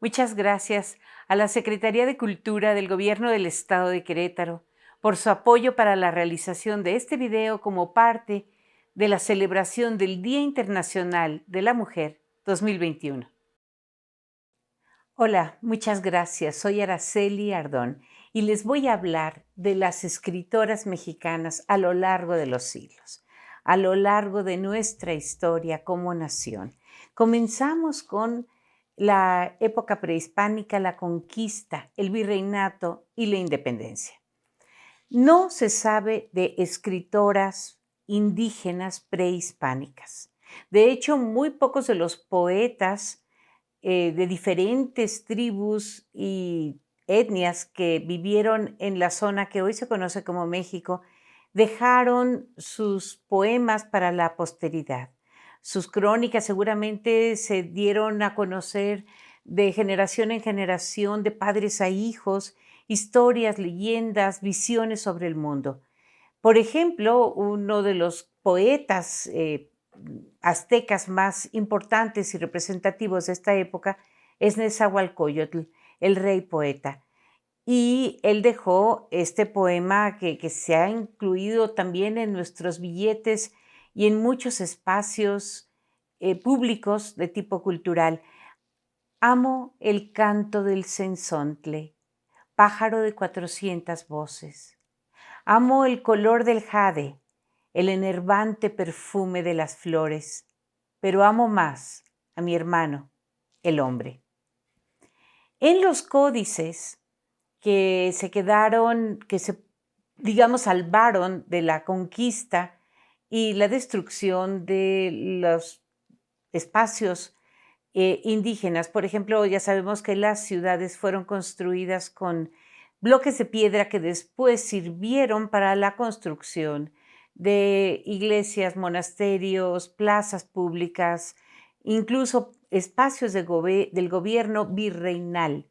Muchas gracias a la Secretaría de Cultura del Gobierno del Estado de Querétaro por su apoyo para la realización de este video como parte de la celebración del Día Internacional de la Mujer 2021. Hola, muchas gracias. Soy Araceli Ardón y les voy a hablar de las escritoras mexicanas a lo largo de los siglos, a lo largo de nuestra historia como nación. Comenzamos con la época prehispánica, la conquista, el virreinato y la independencia. No se sabe de escritoras indígenas prehispánicas. De hecho, muy pocos de los poetas de diferentes tribus y etnias que vivieron en la zona que hoy se conoce como México, dejaron sus poemas para la posteridad. Sus crónicas seguramente se dieron a conocer de generación en generación, de padres a hijos, historias, leyendas, visiones sobre el mundo. Por ejemplo, uno de los poetas aztecas más importantes y representativos de esta época es Nezahualcóyotl, el rey poeta. Y él dejó este poema que se ha incluido también en nuestros billetes y en muchos espacios públicos de tipo cultural. Amo el canto del cenzontle, pájaro de 400 voces. Amo el color del jade, el enervante perfume de las flores, pero amo más a mi hermano, el hombre. En los códices que se quedaron, digamos, salvaron de la conquista y la destrucción de los espacios indígenas, por ejemplo, ya sabemos que las ciudades fueron construidas con bloques de piedra que después sirvieron para la construcción de iglesias, monasterios, plazas públicas, incluso espacios del gobierno virreinal.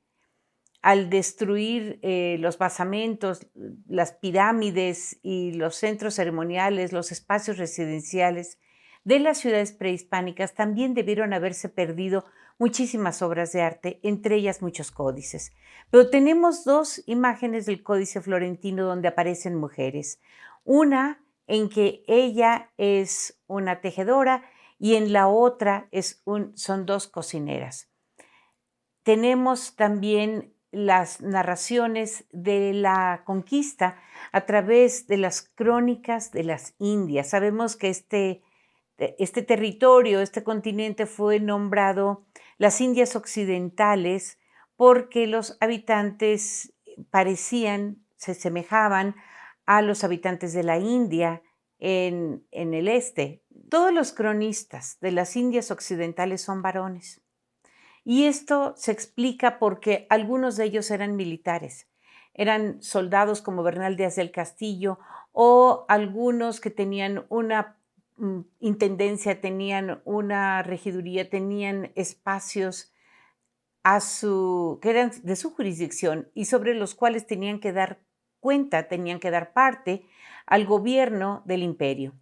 Al destruir los basamentos, las pirámides y los centros ceremoniales, los espacios residenciales de las ciudades prehispánicas, también debieron haberse perdido muchísimas obras de arte, entre ellas muchos códices. Pero tenemos dos imágenes del Códice Florentino donde aparecen mujeres. Una en que ella es una tejedora y en la otra son dos cocineras. Tenemos también las narraciones de la conquista a través de las crónicas de las Indias. Sabemos que este territorio, este continente fue nombrado las Indias Occidentales porque los habitantes se semejaban a los habitantes de la India en el este. Todos los cronistas de las Indias Occidentales son varones. Y esto se explica porque algunos de ellos eran militares, eran soldados como Bernal Díaz del Castillo o algunos que tenían una intendencia, tenían una regiduría, tenían espacios que eran de su jurisdicción y sobre los cuales tenían que dar cuenta, tenían que dar parte al gobierno del imperio,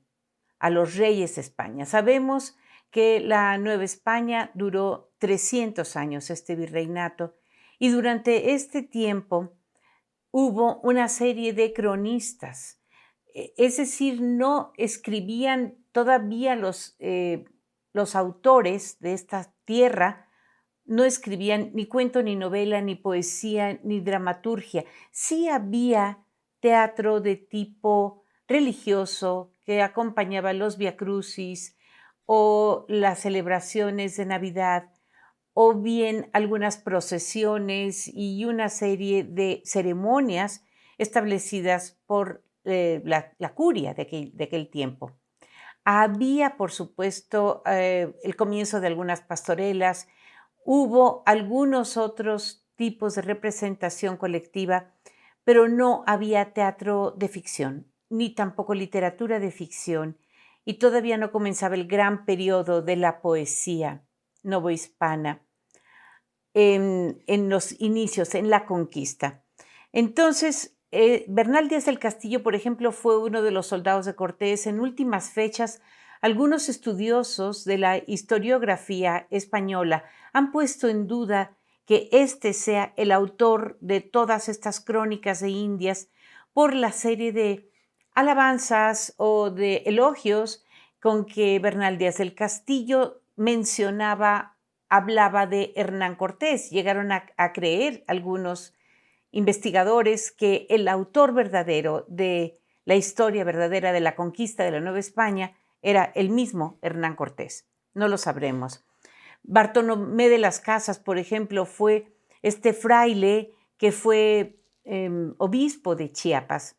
a los reyes de España. Sabemos que la Nueva España duró 300 años, este virreinato, y durante este tiempo hubo una serie de cronistas, es decir, no escribían todavía los autores de esta tierra, no escribían ni cuento, ni novela, ni poesía, ni dramaturgia. Sí había teatro de tipo religioso que acompañaba los viacrucis o las celebraciones de Navidad, o bien algunas procesiones y una serie de ceremonias establecidas por la curia de aquel tiempo. Había, por supuesto, el comienzo de algunas pastorelas, hubo algunos otros tipos de representación colectiva, pero no había teatro de ficción, ni tampoco literatura de ficción, y todavía no comenzaba el gran periodo de la poesía novohispana en los inicios, en la conquista. Entonces, Bernal Díaz del Castillo, por ejemplo, fue uno de los soldados de Cortés. En últimas fechas, algunos estudiosos de la historiografía española han puesto en duda que este sea el autor de todas estas crónicas de Indias por la serie de alabanzas o de elogios con que Bernal Díaz del Castillo hablaba de Hernán Cortés. Llegaron a creer algunos investigadores que el autor verdadero de la historia verdadera de la conquista de la Nueva España era el mismo Hernán Cortés. No lo sabremos. Bartolomé de las Casas, por ejemplo, fue este fraile que fue obispo de Chiapas,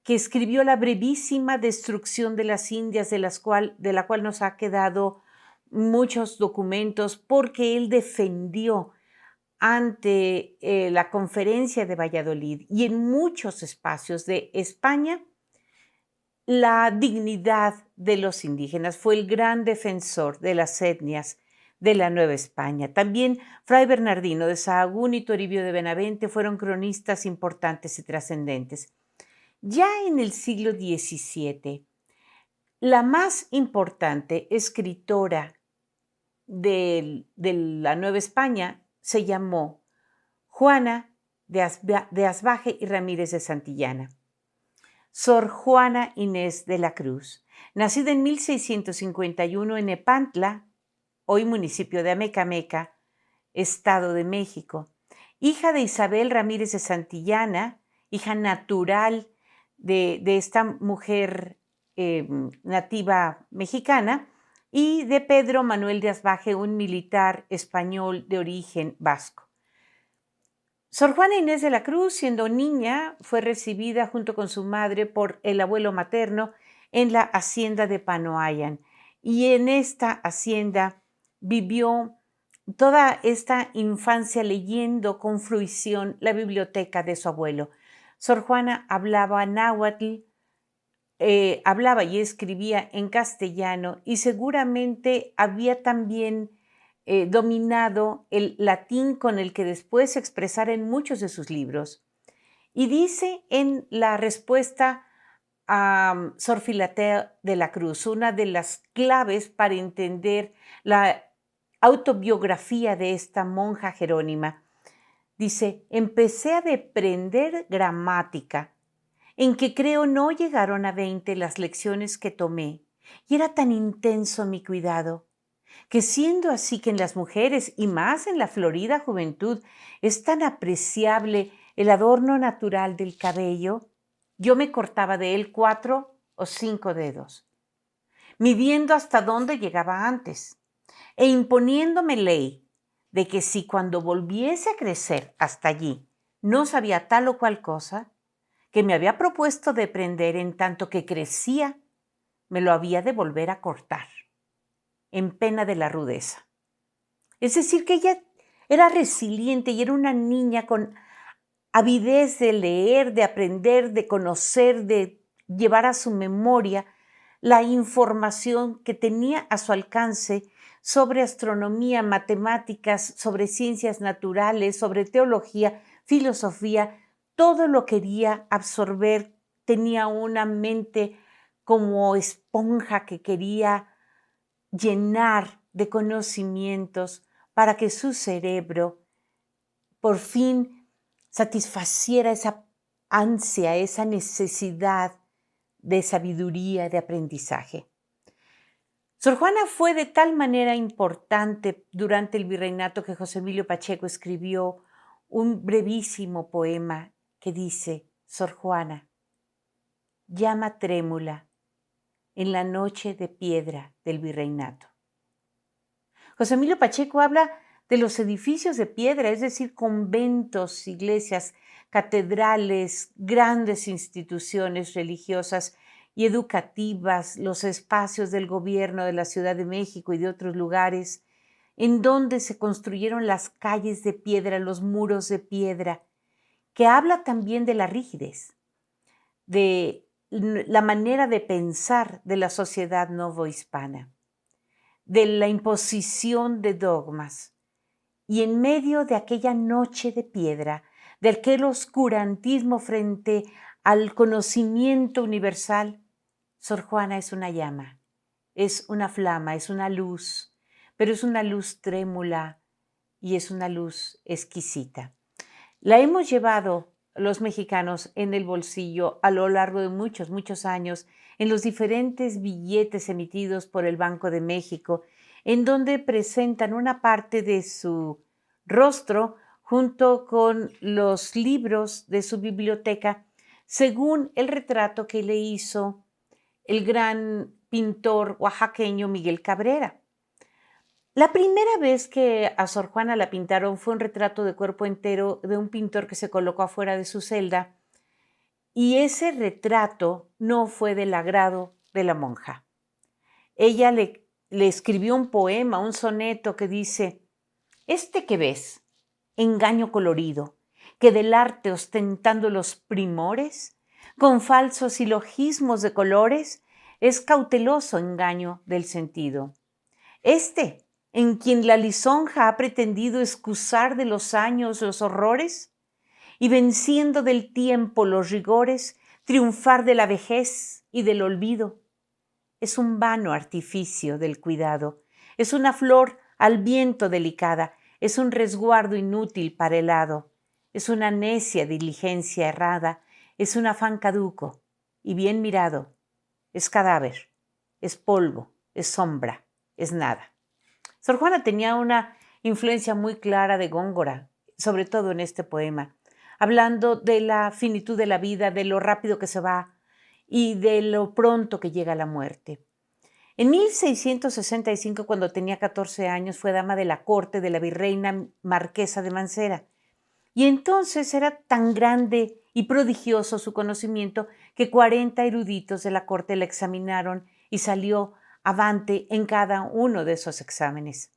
que escribió la brevísima destrucción de las Indias, de la cual nos ha quedado muchos documentos, porque él defendió ante la conferencia de Valladolid y en muchos espacios de España la dignidad de los indígenas. Fue el gran defensor de las etnias de la Nueva España. También Fray Bernardino de Sahagún y Toribio de Benavente fueron cronistas importantes y trascendentes. Ya en el siglo XVII, la más importante escritora de la Nueva España se llamó Juana de Asbaje y Ramírez de Santillana. Sor Juana Inés de la Cruz, nacida en 1651 en Nepantla, hoy municipio de Amecameca, Estado de México, hija de Isabel Ramírez de Santillana, hija natural de esta mujer nativa mexicana, y de Pedro Manuel de Asbaje, un militar español de origen vasco. Sor Juana Inés de la Cruz, siendo niña, fue recibida junto con su madre por el abuelo materno en la hacienda de Panoayan, y en esta hacienda vivió toda esta infancia leyendo con fruición la biblioteca de su abuelo. Sor Juana hablaba náhuatl, hablaba y escribía en castellano, y seguramente había también dominado el latín con el que después se expresara en muchos de sus libros. Y dice en la respuesta a Sor Filatea de la Cruz, una de las claves para entender la autobiografía de esta monja jerónima, dice: empecé a deprender gramática, en que creo no llegaron a 20 las lecciones que tomé, y era tan intenso mi cuidado, que siendo así que en las mujeres, y más en la florida juventud, es tan apreciable el adorno natural del cabello, yo me cortaba de él 4 o 5 dedos, midiendo hasta dónde llegaba antes, e imponiéndome ley de que si cuando volviese a crecer hasta allí no sabía tal o cual cosa, que me había propuesto de aprender en tanto que crecía, me lo había de volver a cortar, en pena de la rudeza. Es decir, que ella era resiliente y era una niña con avidez de leer, de aprender, de conocer, de llevar a su memoria la información que tenía a su alcance sobre astronomía, matemáticas, sobre ciencias naturales, sobre teología, filosofía. Todo lo quería absorber, tenía una mente como esponja que quería llenar de conocimientos para que su cerebro por fin satisfaciera esa ansia, esa necesidad de sabiduría, de aprendizaje. Sor Juana fue de tal manera importante durante el virreinato que José Emilio Pacheco escribió un brevísimo poema que dice: Sor Juana, llama trémula en la noche de piedra del virreinato. José Emilio Pacheco habla de los edificios de piedra, es decir, conventos, iglesias, catedrales, grandes instituciones religiosas y educativas, los espacios del gobierno de la Ciudad de México y de otros lugares, en donde se construyeron las calles de piedra, los muros de piedra, que habla también de la rigidez, de la manera de pensar de la sociedad novohispana, de la imposición de dogmas. Y en medio de aquella noche de piedra, de aquel oscurantismo frente al conocimiento universal, Sor Juana es una llama, es una flama, es una luz, pero es una luz trémula, y es una luz exquisita. La hemos llevado los mexicanos en el bolsillo a lo largo de muchos, muchos años en los diferentes billetes emitidos por el Banco de México, en donde presentan una parte de su rostro junto con los libros de su biblioteca, según el retrato que le hizo el gran pintor oaxaqueño Miguel Cabrera. La primera vez que a Sor Juana la pintaron fue un retrato de cuerpo entero de un pintor que se colocó afuera de su celda, y ese retrato no fue del agrado de la monja. Ella le escribió un poema, un soneto que dice: «Este que ves, engaño colorido, que del arte ostentando los primores, con falsos silogismos de colores, es cauteloso engaño del sentido. Este, en quien la lisonja ha pretendido excusar de los años los horrores, y venciendo del tiempo los rigores, triunfar de la vejez y del olvido. Es un vano artificio del cuidado, es una flor al viento delicada, es un resguardo inútil para el hado, es una necia diligencia errada, es un afán caduco y bien mirado, es cadáver, es polvo, es sombra, es nada». Sor Juana tenía una influencia muy clara de Góngora, sobre todo en este poema, hablando de la finitud de la vida, de lo rápido que se va y de lo pronto que llega la muerte. En 1665, cuando tenía 14 años, fue dama de la corte de la virreina marquesa de Mancera. Y entonces era tan grande y prodigioso su conocimiento que 40 eruditos de la corte la examinaron y salió avante en cada uno de esos exámenes.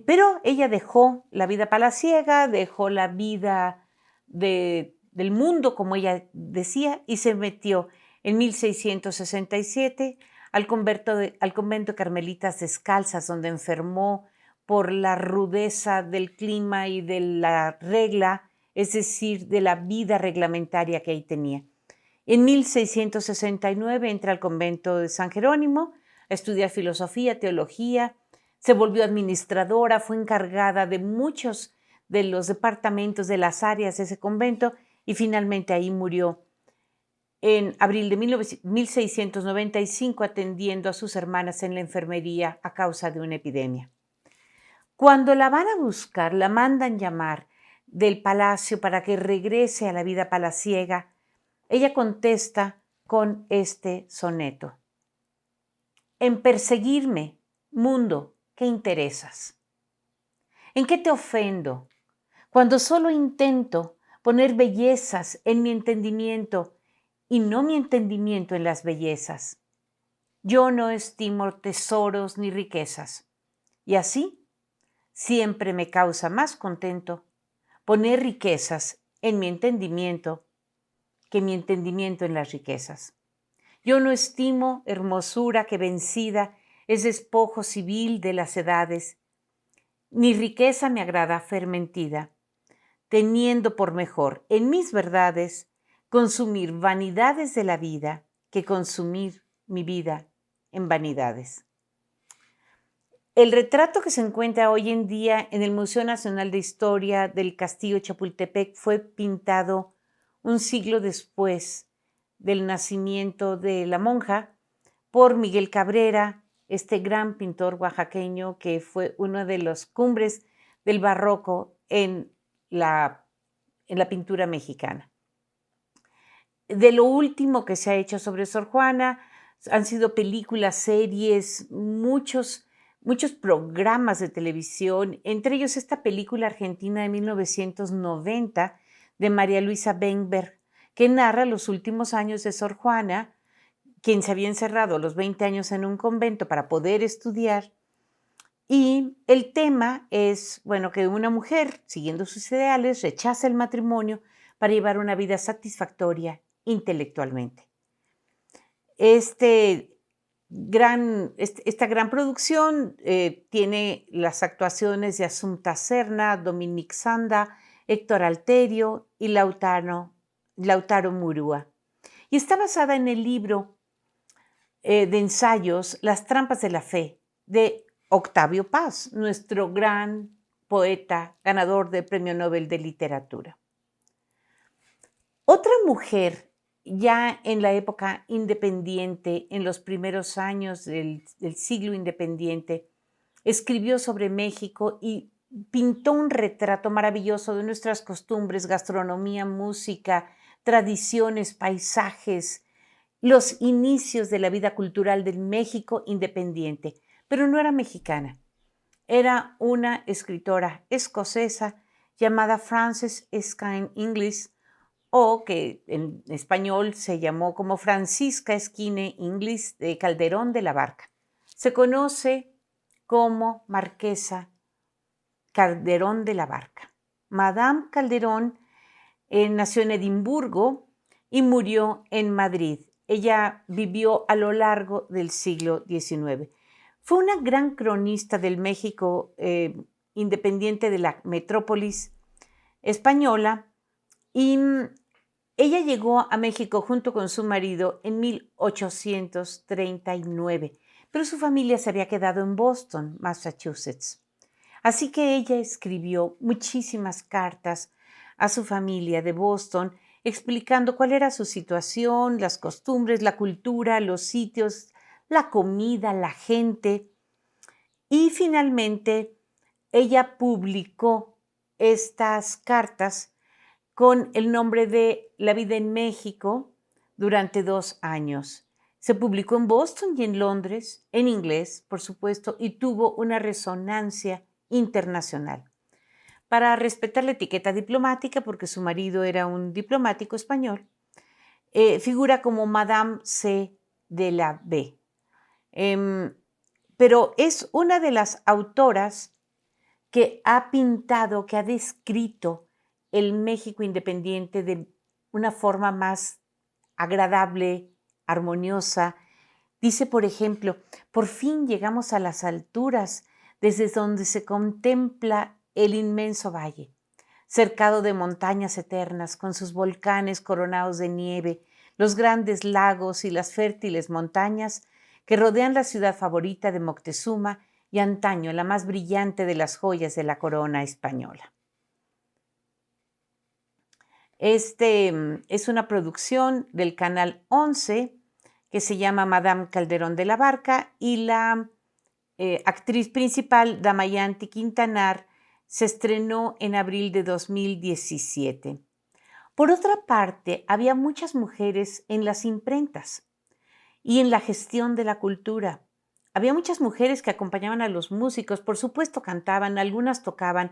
Pero ella dejó la vida palaciega, dejó la vida del mundo, como ella decía, y se metió en 1667 al convento de Carmelitas Descalzas, donde enfermó por la rudeza del clima y de la regla, es decir, de la vida reglamentaria que ahí tenía. En 1669 entra al convento de San Jerónimo a estudiar filosofía, teología, se volvió administradora, fue encargada de muchos de los departamentos de las áreas de ese convento y finalmente ahí murió en abril de 1695 atendiendo a sus hermanas en la enfermería a causa de una epidemia. Cuando la van a buscar, la mandan llamar del palacio para que regrese a la vida palaciega, ella contesta con este soneto: «En perseguirme, mundo, ¿qué interesas? ¿En qué te ofendo? Cuando solo intento poner bellezas en mi entendimiento y no mi entendimiento en las bellezas. Yo no estimo tesoros ni riquezas. Y así siempre me causa más contento poner riquezas en mi entendimiento que mi entendimiento en las riquezas. Yo no estimo hermosura que vencida es despojo civil de las edades, ni riqueza me agrada fermentida, teniendo por mejor en mis verdades consumir vanidades de la vida que consumir mi vida en vanidades». El retrato que se encuentra hoy en día en el Museo Nacional de Historia del Castillo de Chapultepec fue pintado un siglo después del nacimiento de la monja por Miguel Cabrera, este gran pintor oaxaqueño que fue uno de los cumbres del barroco en la pintura mexicana. De lo último que se ha hecho sobre Sor Juana han sido películas, series, muchos programas de televisión, entre ellos esta película argentina de 1990 de María Luisa Benberg, que narra los últimos años de Sor Juana, quien se había encerrado a los 20 años en un convento para poder estudiar. Y el tema es, que una mujer, siguiendo sus ideales, rechaza el matrimonio para llevar una vida satisfactoria intelectualmente. Esta gran producción tiene las actuaciones de Assumpta Serna, Dominic Sanda, Héctor Alterio y Lautaro Murúa. Y está basada en el libro de ensayos Las trampas de la fe, de Octavio Paz, nuestro gran poeta, ganador del Premio Nobel de Literatura. Otra mujer, ya en la época independiente, en los primeros años del siglo independiente, escribió sobre México y pintó un retrato maravilloso de nuestras costumbres, gastronomía, música, tradiciones, paisajes, los inicios de la vida cultural del México independiente. Pero no era mexicana, era una escritora escocesa llamada Frances Erskine Inglis, o que en español se llamó como Francisca Erskine Inglis de Calderón de la Barca. Se conoce como Marquesa Calderón de la Barca. Madame Calderón nació en Edimburgo y murió en Madrid. Ella vivió a lo largo del siglo XIX. Fue una gran cronista del México independiente de la metrópolis española y ella llegó a México junto con su marido en 1839, pero su familia se había quedado en Boston, Massachusetts. Así que ella escribió muchísimas cartas a su familia de Boston explicando cuál era su situación, las costumbres, la cultura, los sitios, la comida, la gente. Y finalmente ella publicó estas cartas con el nombre de La vida en México durante 2 años. Se publicó en Boston y en Londres, en inglés, por supuesto, y tuvo una resonancia internacional. Para respetar la etiqueta diplomática, porque su marido era un diplomático español, figura como Madame C. de la B. Pero es una de las autoras que ha pintado, que ha descrito el México independiente de una forma más agradable, armoniosa. Dice, por ejemplo, por fin llegamos a las alturas desde donde se contempla el inmenso valle, cercado de montañas eternas, con sus volcanes coronados de nieve, los grandes lagos y las fértiles montañas que rodean la ciudad favorita de Moctezuma y antaño la más brillante de las joyas de la corona española. Es una producción del Canal 11 que se llama Madame Calderón de la Barca y la actriz principal, Damayanti Quintanar, se estrenó en abril de 2017. Por otra parte, había muchas mujeres en las imprentas y en la gestión de la cultura. Había muchas mujeres que acompañaban a los músicos, por supuesto cantaban, algunas tocaban,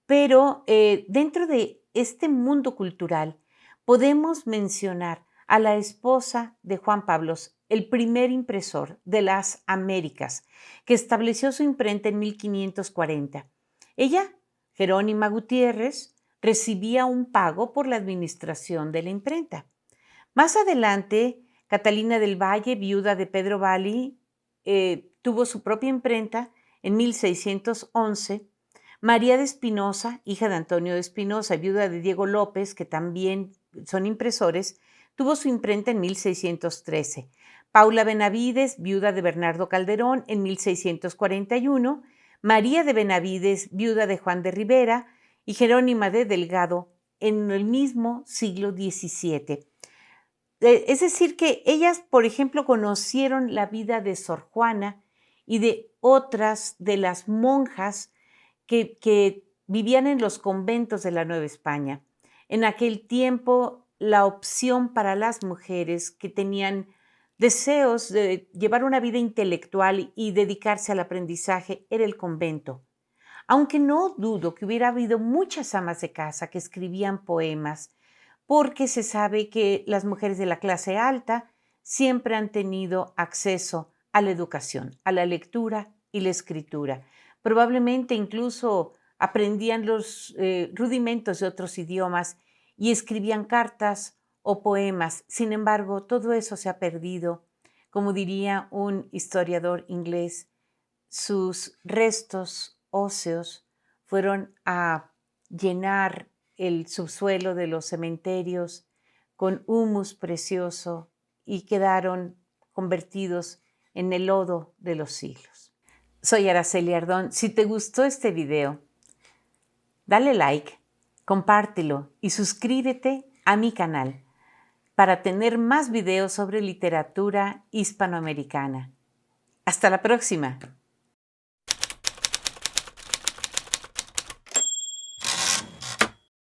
pero dentro de este mundo cultural podemos mencionar a la esposa de Juan Pablo, el primer impresor de las Américas, que estableció su imprenta en 1540. Ella, Jerónima Gutiérrez, recibía un pago por la administración de la imprenta. Más adelante, Catalina del Valle, viuda de Pedro Valli, tuvo su propia imprenta en 1611. María de Espinosa, hija de Antonio de Espinosa, viuda de Diego López, que también son impresores, tuvo su imprenta en 1613. Paula Benavides, viuda de Bernardo Calderón, en 1641. María de Benavides, viuda de Juan de Rivera, y Jerónima de Delgado, en el mismo siglo XVII. Es decir, que ellas, por ejemplo, conocieron la vida de Sor Juana y de otras de las monjas que vivían en los conventos de la Nueva España. En aquel tiempo, la opción para las mujeres que tenían deseos de llevar una vida intelectual y dedicarse al aprendizaje era el convento. Aunque no dudo que hubiera habido muchas amas de casa que escribían poemas, porque se sabe que las mujeres de la clase alta siempre han tenido acceso a la educación, a la lectura y la escritura. Probablemente incluso aprendían los rudimentos de otros idiomas y escribían cartas o poemas. Sin embargo, todo eso se ha perdido. Como diría un historiador inglés, sus restos óseos fueron a llenar el subsuelo de los cementerios con humus precioso y quedaron convertidos en el lodo de los siglos. Soy Araceli Ardón. Si te gustó este video, Dale like, compártelo y suscríbete a mi canal para tener más videos sobre literatura hispanoamericana. Hasta la próxima.